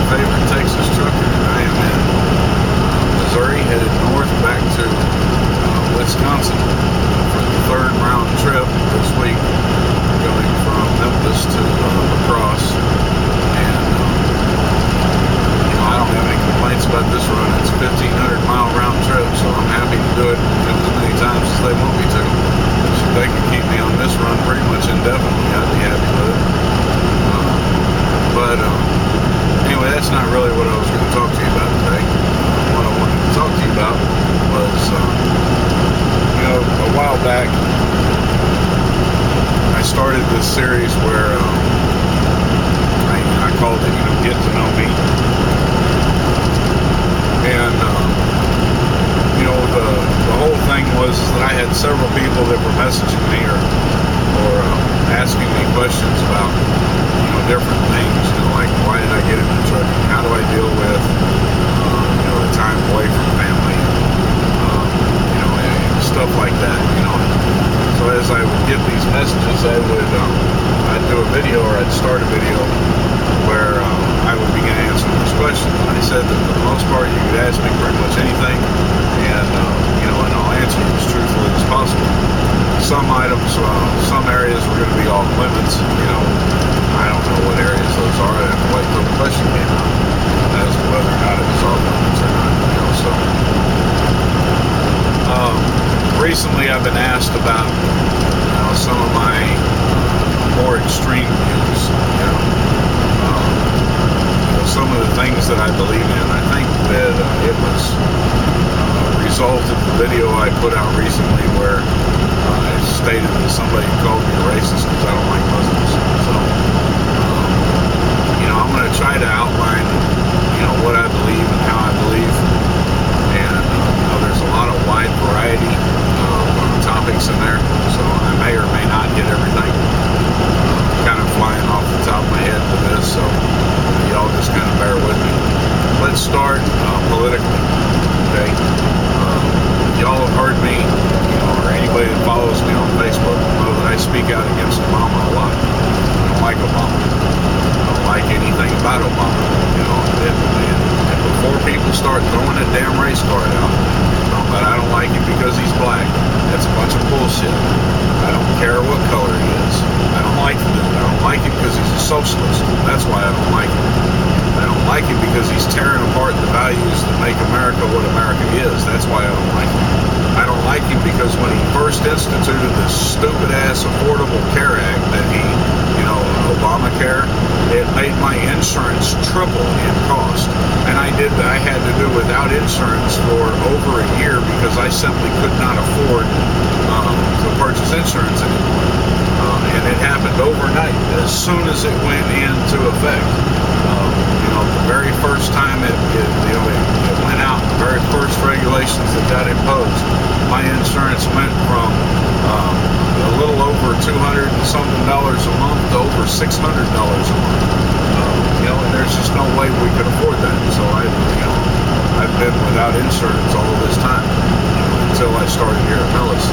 favorite Texas trucker. I am in Missouri, headed north back to Wisconsin for the third round trip this week, going from Memphis to La Crosse. And I don't have any complaints about this run. It's a 1,500-mile round trip, so I'm happy to do it as many times as they want me to. So they can keep me on this run pretty much indefinitely. I'd be happy with it. But anyway, that's not really what I was going to talk to you about today. What I wanted to talk to you about was, a while back, I started this series where I called it, Get to Know Me. And, the whole thing was that I had several people that were messaging me or asking me questions about, different things, like why did I get into trucking? How do I deal with, the time away from family, and stuff like that, So as I would get these messages, I'd do a video, or I'd start a video where I would begin answering those questions. And I said that for the most part, you could ask me pretty much anything, and and I'll answer you as truthfully as possible. Some items, some areas were going to be off limits. I don't know what areas those are. I have to wait till the question came out as to whether or not it was off limits or not. Recently I've been asked about some of my more extreme views. Some of the things that I believe in. I think that it was a result of the video I put out recently where I stated that somebody called me a racist because I don't like Muslims. So, I'm going to try to outline, what I believe and how I believe. And, there's a lot of wide variety of topics in there. So I may or may not hit everything. Kind of flying off the top of my head with this. So y'all just kind of bear with me. Let's start politically. Okay. Y'all have heard me, or anybody that follows me on Facebook know that I speak out against Obama a lot. I don't like Obama. I don't like anything about Obama. And before people start throwing that damn race card out, but I don't like him because he's black, that's a bunch of bullshit. I don't care what color he is. I don't like him. I don't like him because he's a socialist. That's why I don't like him. I don't like him because he's tearing apart the values that make America what America is. That's why I don't like him. I don't like him because when he first instituted this stupid-ass Affordable Care Act that Obamacare, it made my insurance triple in cost. And I had to do without insurance for over a year because I simply could not afford to purchase insurance anymore. And it happened overnight as soon as it went into effect. The very first time it went out, the very first regulations that got imposed, my insurance went from a little over $200 and something a month to over $600 a month. And there's just no way we could afford that. So I've been without insurance all this time until I started here at Millis,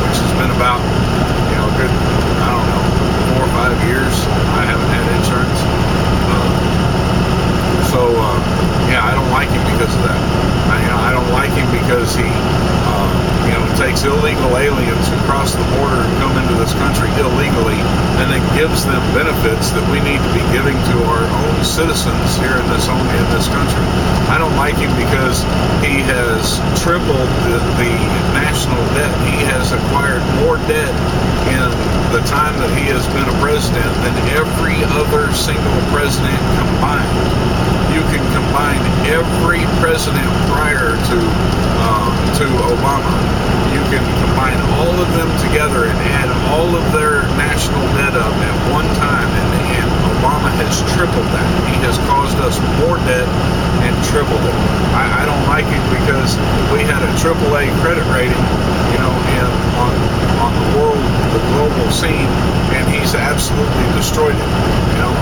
which has been about a good 4 or 5 years. I haven't had insurance. I don't like him because of that. I don't like him because he takes illegal aliens who cross the border and come into this country illegally, and then gives them benefits that we need to be giving to our own citizens here in this country. I don't like him because he has tripled the national debt. He has acquired more debt in the time that he has been a president than every other single president combined. You can combine every president prior to Obama. You can combine all of them together and add all of their national debt up at one time, and Obama has tripled that. He has caused us more debt and tripled it. I don't like it because we had a AAA credit rating, on the global scene, and he's absolutely destroyed it.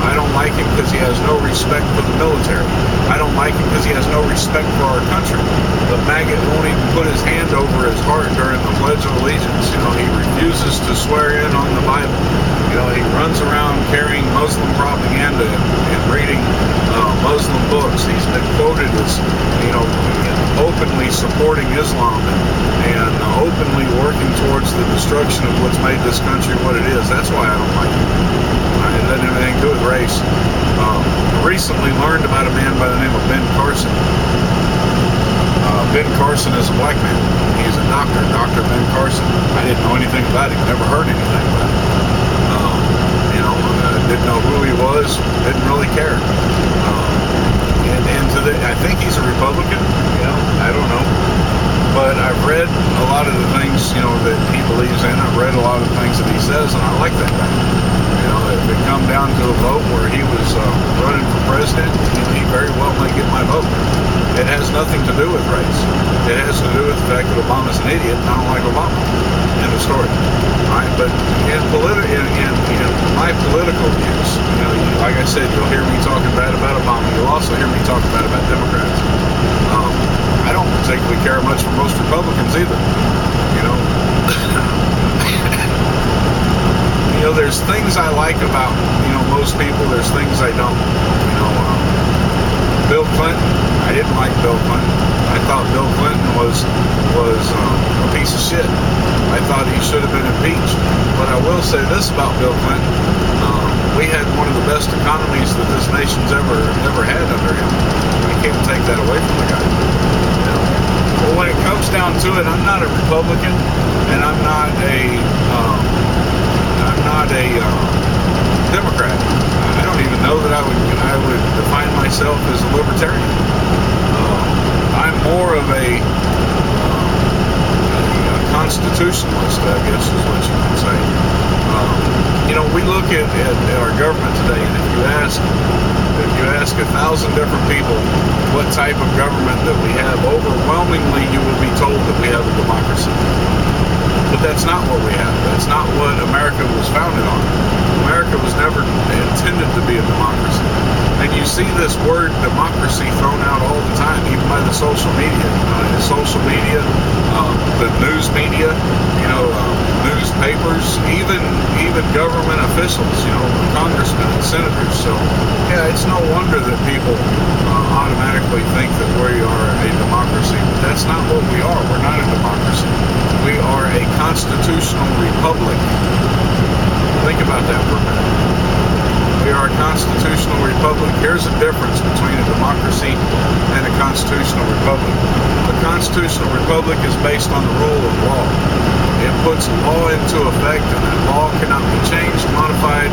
I don't like him because he has no respect for the military. I don't like him because he has no respect for our country. The maggot won't even put his hand over his heart during the Pledge of Allegiance. He refuses to swear in on the Bible. He runs around carrying Muslim propaganda and reading Muslim books supporting Islam and openly working towards the destruction of what's made this country what it is. That's why I don't like it. It doesn't have anything to do with race. I recently learned about a man by the name of Ben Carson. Ben Carson is a black man. He's a doctor, Dr. Ben Carson. I didn't know anything about him, never heard anything about him. Didn't know who he was, didn't really care. I think he's a Republican, I don't know. But I've read a lot of the things, that he believes in. I've read a lot of the things that he says, and I like that guy. If it come down to a vote where he was running for president, he very well may get my vote. It has nothing to do with race. It has to do with the fact that Obama's an idiot, and I don't like Obama. End of story. All right, but in my political views, like I said, you'll hear me talking bad about Obama. You'll also hear me talking bad about Democrats. I don't particularly care much for most Republicans either. There's things I like about, most people. There's things I don't. Bill Clinton, I didn't like Bill Clinton. I thought Bill Clinton was a piece of shit. I thought he should have been impeached. But I will say this about Bill Clinton. We had one of the best economies that this nation's ever had under him. I can't take that away from the guy. But when it comes down to it, I'm not a Republican, and I'm not a Democrat. I don't even know that I would define myself as a libertarian. I'm more of a constitutionalist, I guess is what you would say. We look at our government today, and if you ask 1,000 different people what type of government that we have, overwhelmingly you will be told that we have a democracy. But that's not what we have. That's not what America was founded on. America was never intended to be a democracy. And you see this word democracy thrown out all the time, even by the social media. The news media, newspapers, even government officials, congressmen and senators. So, it's no wonder that people automatically think that we are a democracy. But that's not what we are. We're not a democracy. We are a constitutional republic. Think about that for a minute. We are a constitutional republic. Here's the difference between a democracy and a constitutional republic. A constitutional republic is based on the rule of law. It puts law into effect, and that law cannot be changed, modified,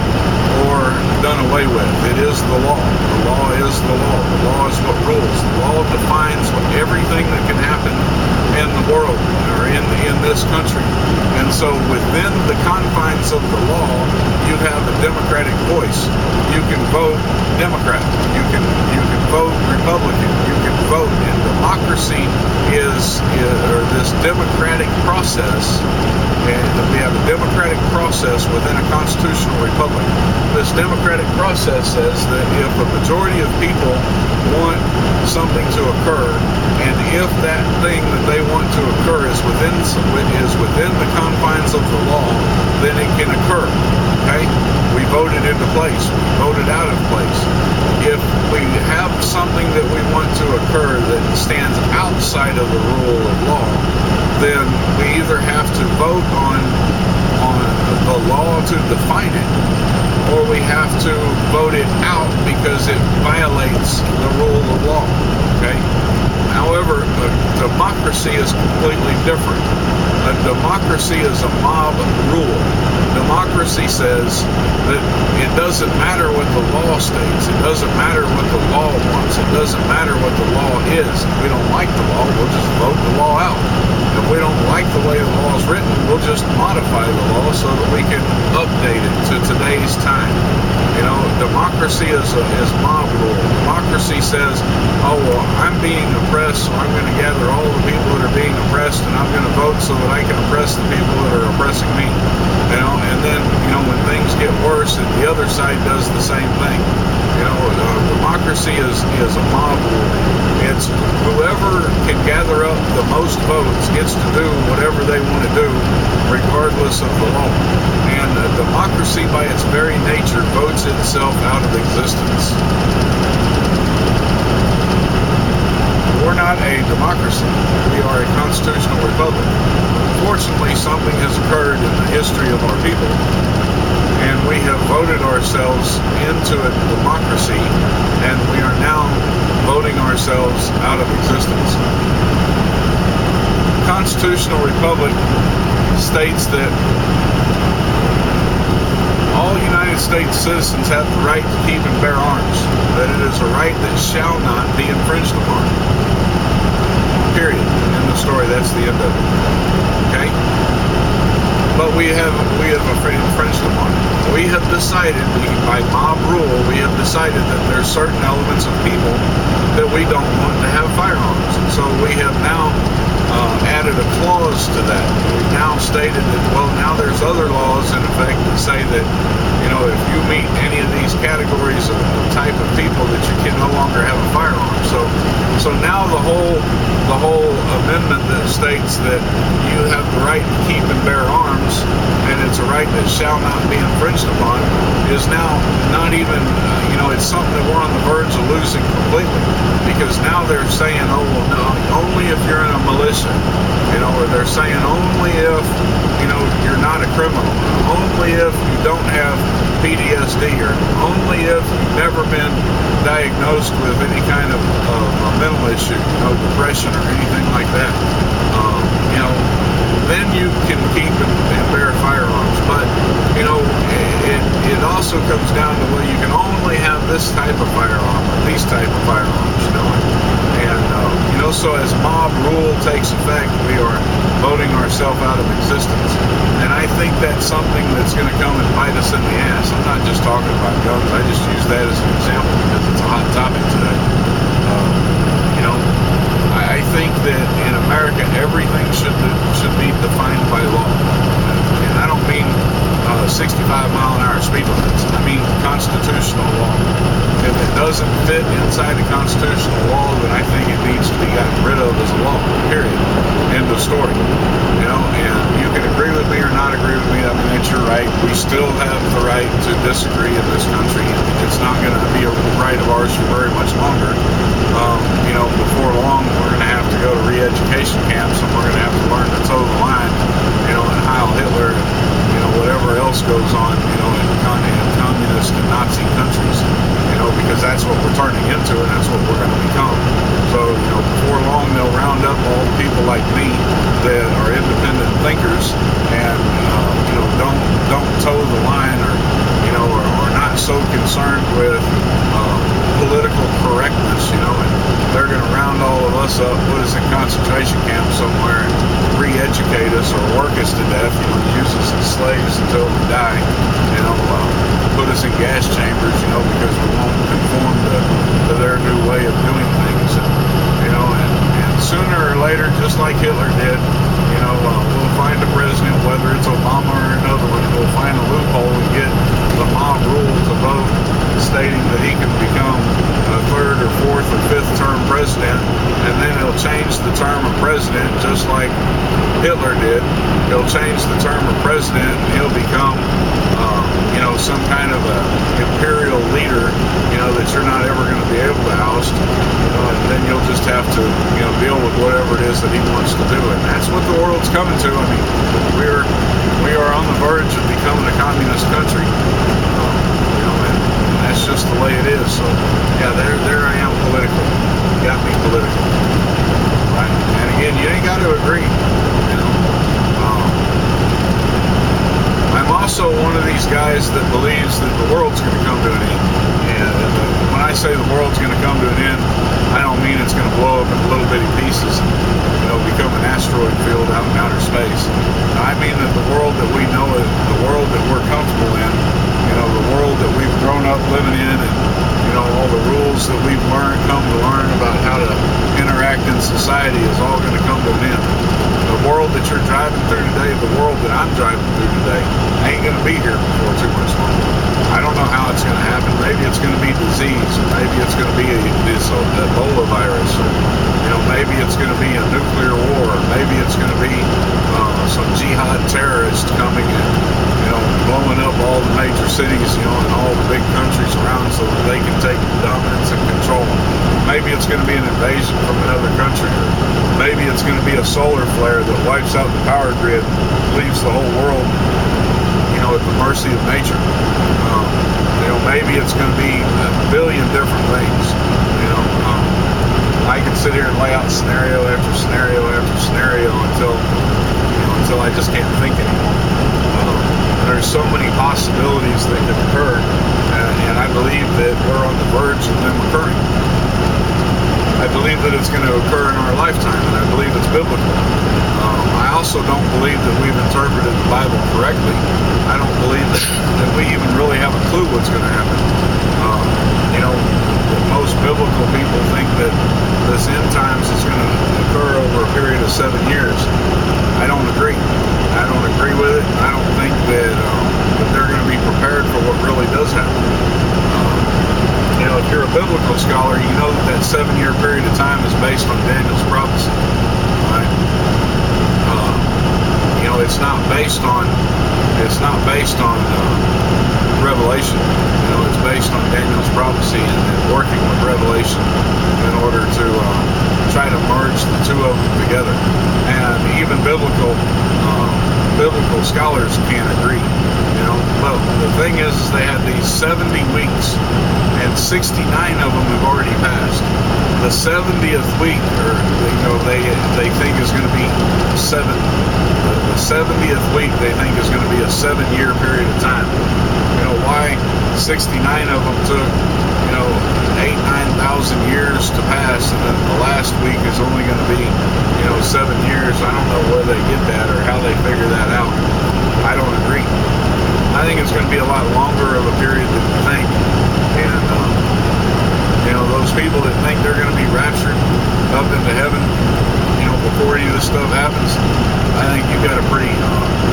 or done away with. It is the law. The law is the law. The law is what rules. The law defines everything that can happen in the world or in this country. And so within the confines of the law, you have a democratic voice. You can vote Democrat. You can vote Republican. You can vote. And democracy is this democratic process. And we have a democratic process within a constitutional republic. This democratic process says that if a majority of people want something to occur, and if that thing that they want to occur is within the confines of the law, then it can occur. Okay? We voted into place. We voted out of place. If we have something that we want to occur that stands outside of the rule of law, then we either have to vote on the law to define it, or we have to vote it out because it violates the rule of law. Okay? However, a democracy is completely different. A democracy is a mob rule. Democracy says that it doesn't matter what the law states. It doesn't matter what the law wants. It doesn't matter what the law is. If we don't like the law, we'll just vote the law out. If we don't like the way the law is written, we'll just modify the law so that we can update it to today's time. Democracy is mob rule. Democracy says, I'm being oppressed, so I'm going to gather all the people that are being oppressed, and I'm going to vote so that I can oppress the people that are oppressing me. And then, when things get worse, and the other side does the same thing. Democracy is a mob rule. It's whoever can gather up the most votes gets to do whatever they want to do, regardless of the law. And democracy, by its very nature, votes itself out of existence. we're not a democracy. We are a constitutional republic. Fortunately, something has occurred in the history of our people, and we have voted ourselves into a democracy, and we are now voting ourselves out of existence. Constitutional republic states that all United States citizens have the right to keep and bear arms, that it is a right that shall not be infringed upon. Period. End of story. That's the end of it. Okay? But we have infringed upon it. We have decided, by mob rule, we have decided that there's certain elements of people that we don't want to have firearms. And so we have now added a clause to that. We've now stated that, well, now there's other laws in effect that say that, you know, if you meet any of these categories of type of people, that you can no longer have a firearm. So now the whole amendment that states that you have the right to keep and bear arms, and it's a right that shall not be infringed upon, is now not even, it's something that we're on the verge of losing completely. Because now they're saying, oh, well, no, only if you're in a militia, or they're saying only if, you're not a criminal, only if you don't have PTSD, or only if you've never been diagnosed with any kind of mental issue, depression or anything like that, then you can keep and bear firearms. But, it also comes down to, well, you can only have this type of firearm or these type of firearms, and so as mob rule takes effect, we are voting ourselves out of existence. And I think that's something that's going to come and bite us in the ass. I'm not just talking about guns. I just use that as an example because it's a hot topic today. I think that in America, everything should be defined by law. And I don't mean 65-mile-an-hour speed limits. I mean constitutional law. If it doesn't fit inside the constitutional law, then I think it needs to be gotten rid of as a law, period. End of story. And you can agree with me or not agree with me. I mean, that's your right. We still have the right to disagree in this country. It's not going to be a right of ours for very much longer. Before long, we're going to have to go to re-education camps, and we're going to have to learn to toe the line, and Heil Hitler, and whatever else goes on, in communist and Nazi countries, because that's what we're turning into, and that's what we're going to become. So, before long, they'll round up all the people like me that are independent thinkers and, don't toe the line, or are not so concerned with political correctness, and they're going to round all of us up, put us in concentration camps somewhere, and re-educate us or work us to death, use us as slaves until we die, put us in gas chambers, because we won't conform to their new way of doing things, and sooner or later, just like Hitler did, we'll find a president, whether it's Obama or another one, we'll find a loophole and get the mob rule to vote, stating that he can become a third or fourth or fifth term president, and then he'll change the term of president just like Hitler did. He'll change the term of president, and he'll become some kind of a imperial leader, that you're not ever going to be able to oust, and then you'll just have to, deal with whatever it is that he wants to do. And that's what the world's coming to. I mean, we are on the verge of becoming a communist country, and that's just the way it is. So, yeah, there I am political. You got me political. Right? And again, you ain't got to agree, I'm also one of these guys that believes that the world's going to come to an end. And when I say the world's going to come to an end, I don't mean it's going to blow up in little bitty pieces and become an asteroid field out in outer space. I mean that the world that we know, the world that we're comfortable in, the world that we've grown up living in, and all the rules that we've come to learn about how to interact in society is all going to come to an end. The world that you're driving through today, the world that I'm driving through today, ain't going to be here before too much longer. I don't know how it's going to happen. Maybe it's going to be disease, or maybe it's going to be this Ebola virus, or maybe it's going to be a nuclear war, or maybe it's going to be some jihad terrorists coming and blowing up all the major cities, and all the big countries around so that they can take dominance and control. Maybe it's going to be an invasion from another country, or maybe it's going to be a solar flare that wipes out the power grid, leaves the whole world, at the mercy of nature. Maybe it's going to be a billion different things. I can sit here and lay out scenario after scenario after scenario until I just can't think anymore. There's so many possibilities that could occur, and I believe that we're on the verge of them occurring. I believe that it's going to occur in our lifetime, and I believe it's biblical. I also don't believe that we've interpreted the Bible correctly. I don't believe that we even really have a clue what's going to happen. Most biblical people think that this end times is going to occur over a period of 7 years. I don't agree. I don't agree with it. I don't think that they're going to be prepared for what really does happen. If you're a biblical scholar, you know that 7-year period of time is based on Daniel's prophecy. Right? It's not based on Revelation. It's based on Daniel's prophecy and working with Revelation in order to try to merge the two of them together. And even biblical scholars can't agree. But the thing is they had these 70 weeks, and 69 of them have already passed. The 70th week, they think is going to be 7. The 70th week they think is going to be a 7-year period of time. Why 69 of them took 8,000-9,000 years to pass, and then the last week is only going to be 7 years. I don't know where they get that or how they figure that out. I don't agree. I think it's going to be a lot longer of a period than you think. And those people that think they're going to be raptured up into heaven before any of this stuff happens, I think you've got a pretty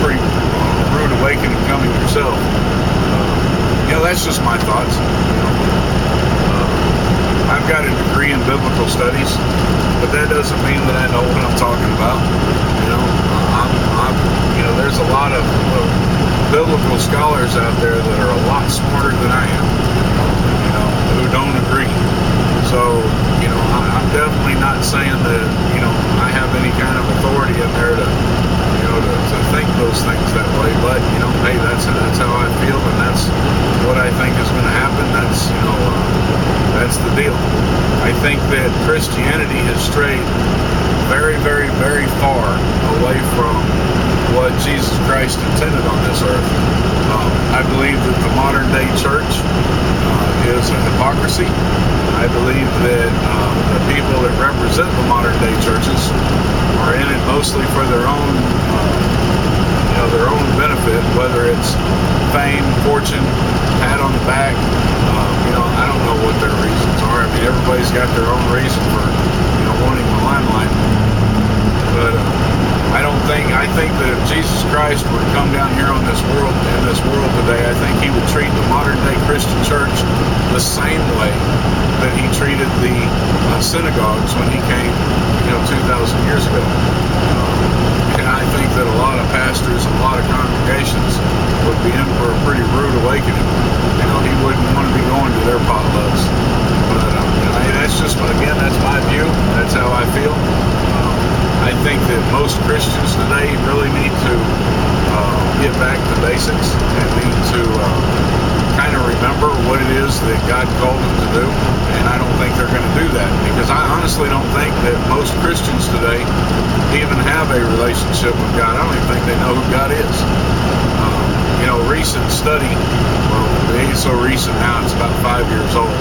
rude awakening coming yourself. That's just my thoughts. I've got a degree in biblical studies, but that doesn't mean that I know what I'm talking about. There's a lot of biblical scholars out there that are a lot smarter than I am, who don't agree. So, I'm definitely not saying that, I have any kind of authority in there to think those things that way, but, hey, that's how I feel, and that's what I think is going to happen. That's the deal. I think that Christianity has strayed very, very, very far away from what Jesus Christ intended on this earth. I believe that the modern day church is a hypocrisy. I believe that the people that represent the modern day churches are in it mostly for their own benefit, whether it's fame, fortune, pat on the back. I don't know what their reasons are. I mean, everybody's got their own reason for wanting the limelight. But I think that if Jesus Christ were to come down here in this world today, I think he would treat the modern day Christian church the same way that he treated the synagogues when he came 2,000 years ago. And I think that a lot of pastors and a lot of congregations would be in for a pretty rude awakening. He wouldn't want to be going to their potlucks. But that's my view. That's how I feel. I think that most Christians today really need to get back to basics and need to kind of remember what it is that God called them to do. And I don't think they're going to do that, because I honestly don't think that most Christians today even have a relationship with God. I don't even think they know who God is. Recent study, well, it ain't so recent now, it's about 5 years old,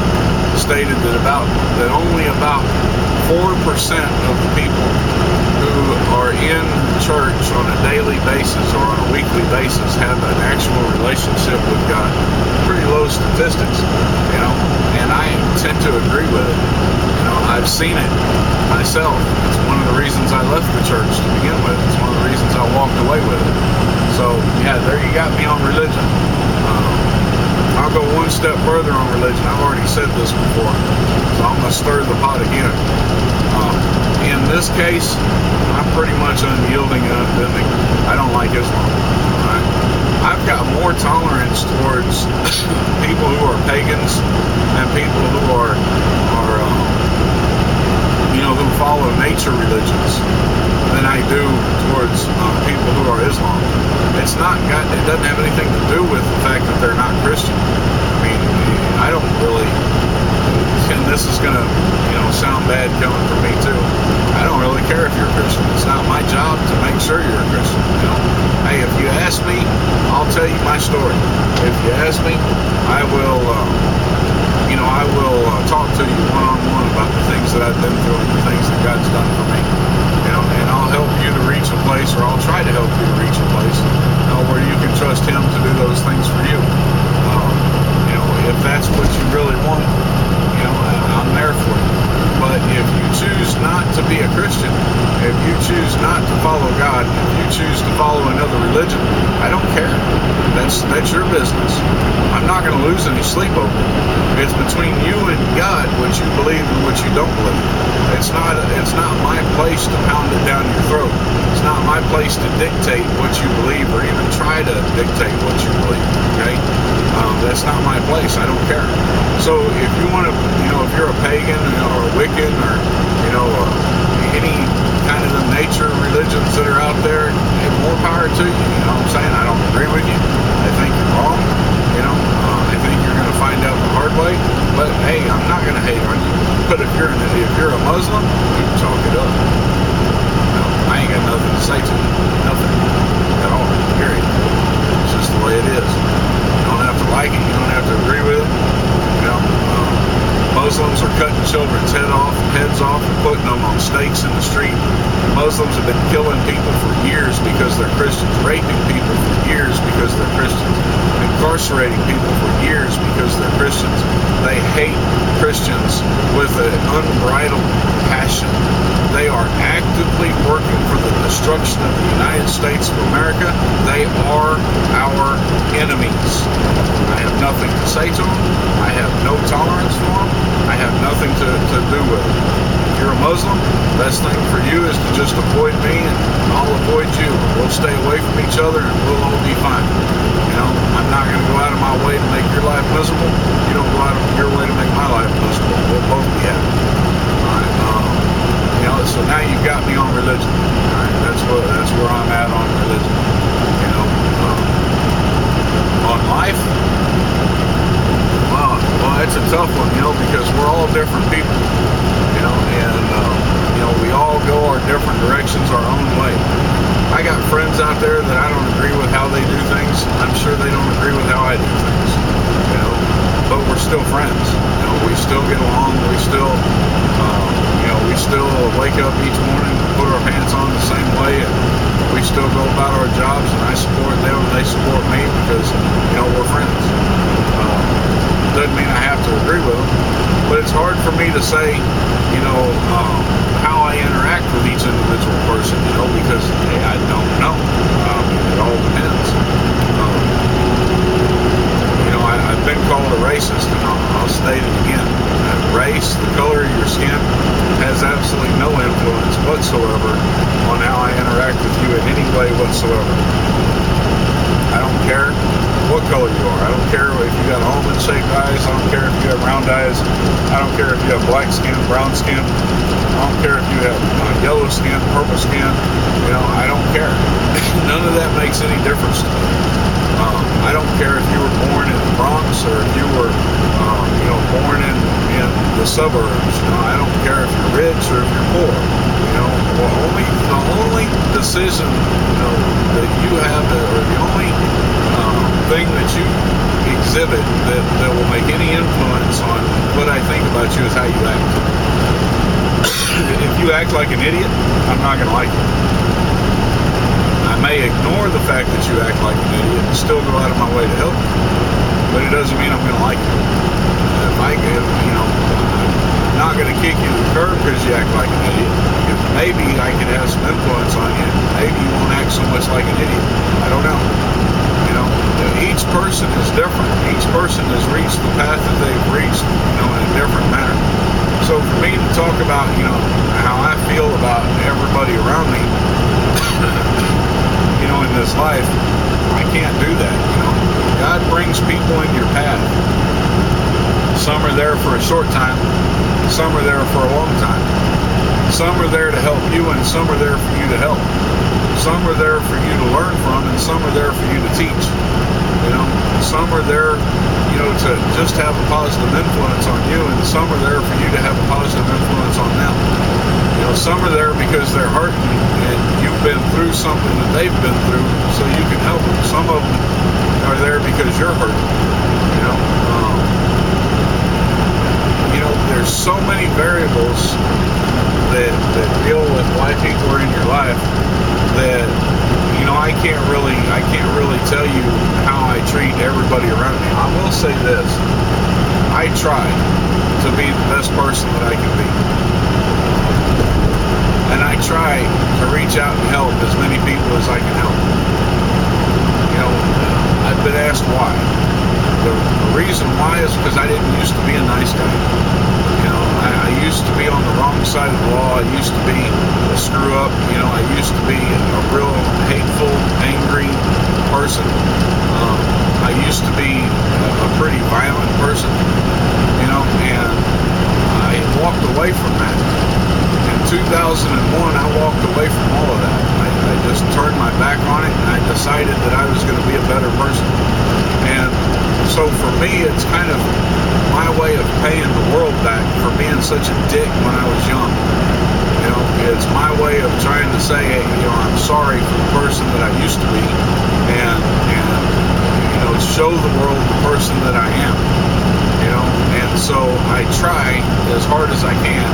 stated that only about 4% of the people who are in church on a daily basis or on a weekly basis have an actual relationship with God. Pretty low statistics, and I tend to agree with it. I've seen it myself. It's one of the reasons I left the church to begin with. It's one of the reasons I walked away with it. So, yeah, there you got me on religion. I'll go one step further on religion. I've already said this before, so I'm going to stir the pot again. In this case, I'm pretty much unyielding and unbending. I don't like Islam. Right? I've got more tolerance towards people who are pagans and people who are bad coming from me too. I don't really care if you're a Christian. It's not my job to make sure you're a Christian. Hey, if you ask me, I'll tell you my story. If you ask me, I will talk to you one-on-one about the things that I've been through and the things that God's done for me. And I'll help you to reach a place, or I'll try to help you to reach a place where you can trust Him to do those things for you. If that's what you really want, I'm there for you. But if you choose not to be a Christian, if you choose not to follow God, if you choose to follow another religion, I don't care. That's your business. I'm not going to lose any sleep over it. It's between you and God what you believe and what you don't believe. It's not my place to pound it down your throat. It's not my place to dictate what you believe or even try to dictate what you believe. Okay? That's not my place. I don't care. So if you want to, if you're a pagan or a Wiccan or any kind of the nature religions that are out there, more power to you. You know what I'm saying? I don't agree with you. I think you're wrong. I think you're going to find out the hard way. But hey, I'm not going to hate on you. But if you're a Muslim, you can chalk it up. I ain't got nothing to say to you. Nothing at all. Period. It's just the way it is. You don't have to like it. You don't have to agree with it. Muslims are cutting children's heads off and putting them on stakes in the street. Muslims have been killing people for years because they're Christians, raping people for years because they're Christians, incarcerating people for years because they're Christians. They hate Christians with an unbridled passion. They are actively working for the destruction of the United States of America. They are our enemies. I have nothing to say to them. I have no tolerance for them. I have nothing to do with it. If you're a Muslim, the best thing for you is to just avoid me and I'll avoid you. We'll stay away from each other and we'll all be fine. I'm not going to go out of my way to make your life miserable. You don't go out of your way to make my life miserable. We'll both be happy. All right. So now you've got me on religion. All right. That's where I'm at on religion. On life. Well, it's a tough one, because we're all different people, and we all go our different directions our own way. I got friends out there that I don't agree with how they do things. I'm sure they don't agree with how I do things, but we're still friends. We still get along. We still wake up each morning, put our pants on the same way, and we still go about our jobs, and I support them and they support me because, we're friends. Doesn't mean I have to agree with them, but it's hard for me to say, how I interact with each individual person, because hey, I don't know. It all depends. I've been called a racist, and I'll state it again. Race, the color of your skin, has absolutely no influence whatsoever on how I interact with you in any way whatsoever. I don't care what color you are. I don't care if you got almond-shaped eyes. I don't care if you have round eyes. I don't care if you have black skin, brown skin. I don't care if you have yellow skin, purple skin. I don't care. None of that makes any difference to me. I don't care if you were born in the Bronx or if you were, born in the suburbs. I don't care if you're rich or if you're poor. The only decision, that you have, or the only thing that you exhibit that will make any influence on what I think about you is how you act. If you act like an idiot, I'm not going to like you. I may ignore the fact that you act like an idiot and still go out of my way to help you, but it doesn't mean I'm going to like you. I'm not going to kick you to the curb because you act like an idiot. Maybe I could have some influence on you. Maybe you won't act so much like an idiot. I don't know. Each person is different. Each person has reached the path that they've reached, in a different manner. So for me to talk about, how I feel about everybody around me, in this life, I can't do that. God brings people in your path. Some are there for a short time. Some are there for a long time. Some are there to help you, and some are there for you to help. Some are there for you to learn from, and some are there for you to teach. Some are there, to just have a positive influence on you, and some are there for you to have a positive influence on them. Some are there because they're hurting and you've been through something that they've been through, so you can help them. Some of them are there because you're hurting. There's so many variables that deal with why people are in your life that I can't really tell you how I treat everybody around me. I will say this: I try to be the best person that I can be. And I try to reach out and help as many people as I can help. I've been asked why. The reason why is because I didn't used to be a nice guy. I used to be on the wrong side of the law. I used to be a screw up. I used to be a real hateful, angry person. I used to be a pretty violent person, and I walked away from that. In 2001, I walked away from all of that. I just turned my back on it, and I decided that I was going to be a better person. And so for me, it's kind of my way of paying the world back for being such a dick when I was young. It's my way of trying to say, hey, I'm sorry for the person that I used to be, and show the world the person that I am. And so I try as hard as I can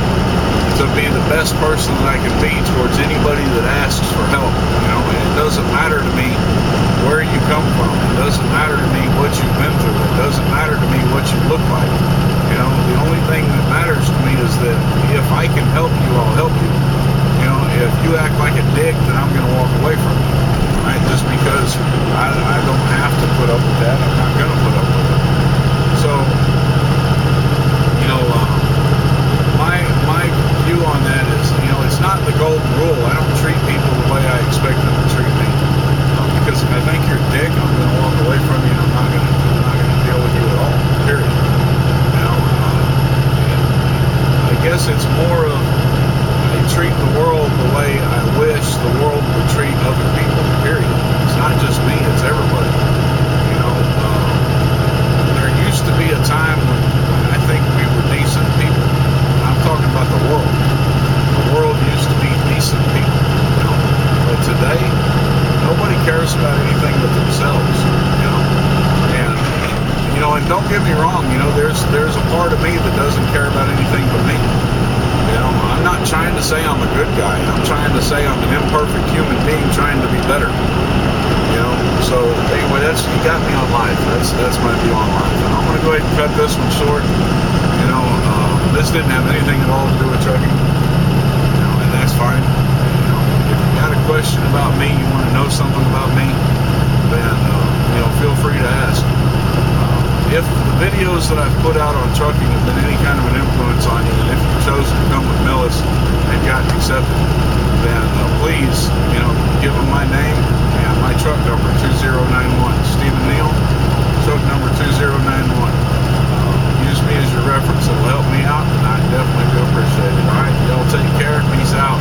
to be the best person that I can be towards anybody that asks for help. And it doesn't matter to me where you come from. It doesn't matter to me what you've been through. It doesn't matter to me what you look like. The only thing that matters to me is that if I can help you, I'll help you. If you act like a dick, then I'm going to walk away from you. Right? Just because I don't have to put up with that, I'm not going to put up with it. So, my view on that is, it's not the golden rule. I don't treat people the way I expect them to treat me. Because if I think you're a dick, I'm going to walk away from you, and I'm not going to deal with you at all. Period. I guess it's more of I treat the world the way I wish the world would treat other people. Period. It's not just me; it's everybody. There used to be a time when I think we were decent people. I'm talking about the world. The world used to be decent people. But today, nobody cares about anything but themselves. And don't get me wrong. There's a part of me that doesn't care about anything but me. I'm not trying to say I'm a good guy. I'm trying to say I'm an imperfect human being trying to be better. So anyway, you got me on life. That's my view on life. And I'm gonna go ahead and cut this one short. This didn't have anything at all to do with trucking. And that's fine. If you got a question about me, you want to know something about me, then feel free to ask. If the videos that I've put out on trucking have been any kind of an influence on you, and if you've chosen to come with Millis and gotten accepted, then please, give them my name and my truck number, 2091. Stephen Neill, truck number 2091. Use me as your reference. It'll help me out, and I definitely do appreciate it. All right, y'all take care. Peace out.